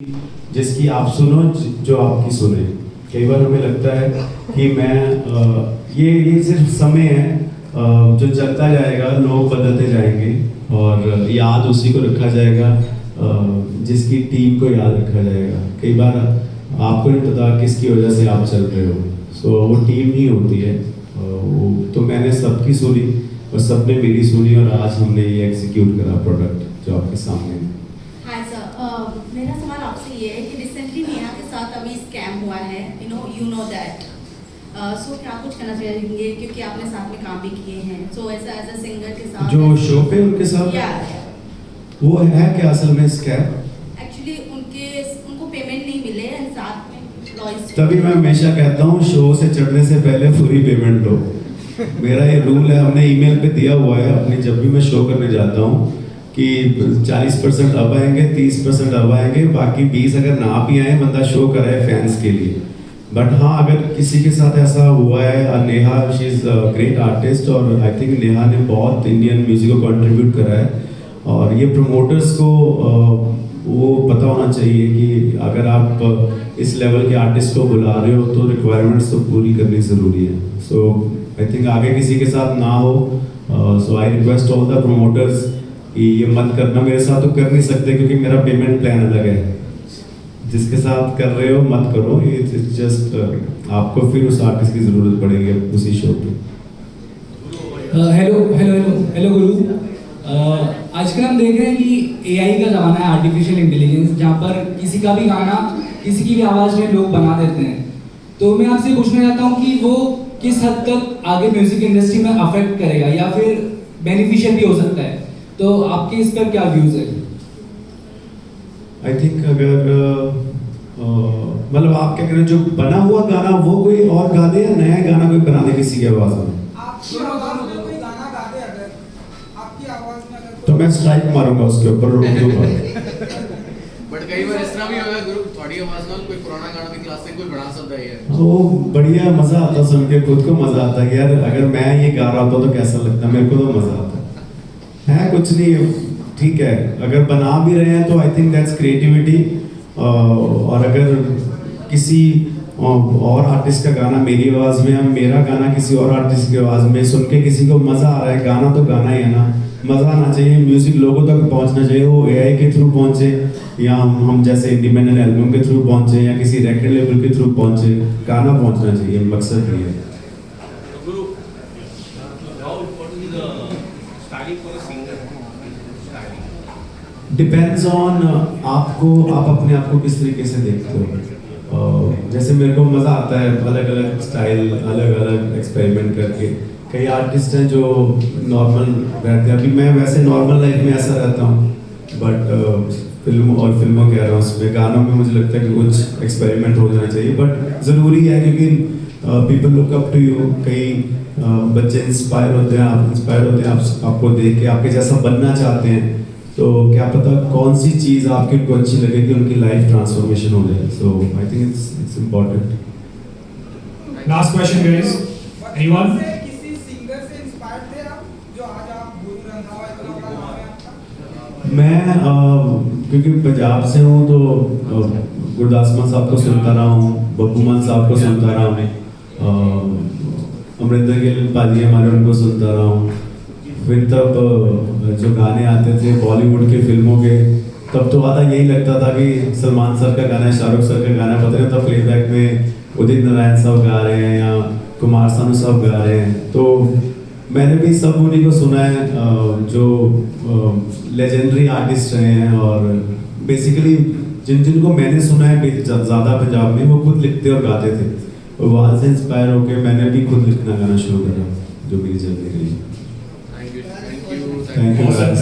जिसकी आप सुनो जो आपकी सुने। कई बार हमें लगता है कि ये सिर्फ समय है जो चलता जाएगा, लोग बदलते जाएंगे और याद उसी को रखा जाएगा जिसकी टीम को याद रखा जाएगा। कई बार आपको नहीं पता किसकी वजह से आप चल रहे हो, सो वो टीम ही होती है। तो मैंने सबकी सुनी और सबने मेरी सुनी और आज हमने ये एग्जीक्यूट करा प्रोडक्ट जो आपके सामने है। हाय सर, मेरा सवाल आपसे ये है कि रिसेंटली नेहा के साथ अभी स्कैम हुआ है, यू नो दैट, सो क्या कुछ कहना चाहेंगे क्योंकि आपने साथ में काम भी किए हैं, सो ऐसा एज अ सिंगर के साथ जो शो पे उनके साथ वो है क्या असल में स्कैम? एक्चुअली उनको पेमेंट नहीं मिले एंड साथ में एम्प्लॉइज। तभी मैं हमेशा कहता हूँ शो से चढ़ने से पहले पूरी पेमेंट लो। मेरा ये रूल है, हमने ईमेल पे दिया हुआ है अपनी, जब भी मैं शो करने जाता हूँ कि 40% अब आएंगे, 30% अब आएंगे, बाकी 20 अगर ना भी आए बंदा शो कराए फैंस के लिए। बट हाँ, अगर किसी के साथ ऐसा हुआ है, Neha she is great artist और आई थिंक नेहा ने बहुत इंडियन म्यूजिक को कंट्रीब्यूट करा है और ये प्रमोटर्स को वो पता होना चाहिए कि अगर आप इस लेवल के आर्टिस्ट को बुला रहे हो तो रिक्वायरमेंट्स तो पूरी करनी ज़रूरी है। सो आई थिंक आगे किसी के साथ ना हो, so I request all the promoters कि ये मत करना। मेरे साथ तो कर नहीं सकते क्योंकि मेरा पेमेंट प्लान अलग है। जिसके साथ कर रहे हो मत करो, ये जस्ट आपको फिर उस आर्टिस्ट की ज़रूरत पड़ेगी उसी शो पे। हेलो गुरु। आजकल हम देख रहे हैं कि एआई का ज़माना है, आर्टिफिशियल इंटेलिजेंस, जहाँ पर किसी का भी गाना किसी की भी आवाज़ में लोग बना देते हैं। तो मैं आपसे पूछना चाहता हूँ कि वो किस हद तक आगे म्यूजिक इंडस्ट्री में अफेक्ट करेगा या फिर बेनिफिशियल भी हो सकता है, तो आपके इस पर क्या व्यूज़ है? आई थिंक अगर मतलब आप क्या कह रहे हैं, जो बना हुआ गाना वो कोई और गा दे या नया गाना कोई बना दे किसी की आवाज़ में, तो मैं स्ट्राइक मारूंगा उसके ऊपर, रोक दूंगा। बट कई बार इस तरह भी होगा गुरु, थोड़ी आवाज में कोई पुराना गाना भी क्लासिक कोई बना सकता है यार, तो बढ़िया मजा आता सुन के, खुद को मजा आता है यार अगर मैं ये गा रहा होता तो कैसा लगता, मेरे को तो मजा आता है। कुछ नहीं, ठीक है, अगर बना भी रहे हैं तो आई थिंक दैट्स क्रिएटिविटी। और अगर किसी और आर्टिस्ट का गाना मेरी आवाज़ में या मेरा गाना किसी और आर्टिस्ट की आवाज़ में सुन के किसी को मज़ा आ रहा है, गाना तो गाना ही है ना, मज़ा आना चाहिए, म्यूज़िक लोगों तक पहुंचना चाहिए, वो एआई के थ्रू पहुंचे या हम जैसे इंडिपेंडेंट एल्बम के थ्रू पहुंचे या किसी रेकॉर्ड लेवल के थ्रू पहुंचे, गाना पहुंचना चाहिए, मकसद ये है। डिपेंड्स ऑन आप अपने आप को किस तरीके से देखते हो। जैसे मेरे को मज़ा आता है अलग अलग स्टाइल, अलग अलग एक्सपेरिमेंट करके। कई आर्टिस्ट हैं जो नॉर्मल रहते हैं, अभी मैं वैसे नॉर्मल लाइफ में ऐसा रहता हूँ, बट फिल्मों कह रहा हूँ, उसमें गानों में मुझे लगता है कि कुछ एक्सपेरिमेंट हो जाना चाहिए, बट ज़रूरी है क्योंकि people look up to you. कई बच्चे इंस्पायर होते हैं, आप इंस्पायर होते हैं आपको देख के, आपके जैसा बनना चाहते हैं, तो क्या पता कौन सी चीज़ आपकी उनको अच्छी लगे कि उनकी लाइफ ट्रांसफॉर्मेशन हो जाए। So I think it's important. Last question guys, anyone? किसी सिंगर से इंस्पायर्ड थे आप जो आज आप गुरु रंधावा इतना बड़ा नाम है आपका? मैं क्योंकि पंजाब से हूँ तो गुरदास मान साहब को सुनता रहा हूँ, बब्बू मान साहब को सुनता रहा हूँ, अमरिंदर गिल पाजी हमारे, उनको सुनता रहा हूँ। फिर तब जो गाने आते थे बॉलीवुड के फिल्मों के, तब तो आधा यही लगता था कि सलमान सर का गाना है, शाहरुख सर का गाना, पता नहीं था प्लेबैक में उदित नारायण साहब गा रहे हैं या कुमार सानू साहब गा रहे हैं। तो मैंने भी सब उन्हीं को सुना है जो लेजेंडरी आर्टिस्ट रहे हैं, और बेसिकली जिनको मैंने सुना है ज़्यादा पंजाब में, वो खुद लिखते और गाते थे, और वहाँ से इंस्पायर होकर मैंने भी खुद लिखना गाना शुरू करा, जो मेरी जर्नी रही। Thank you.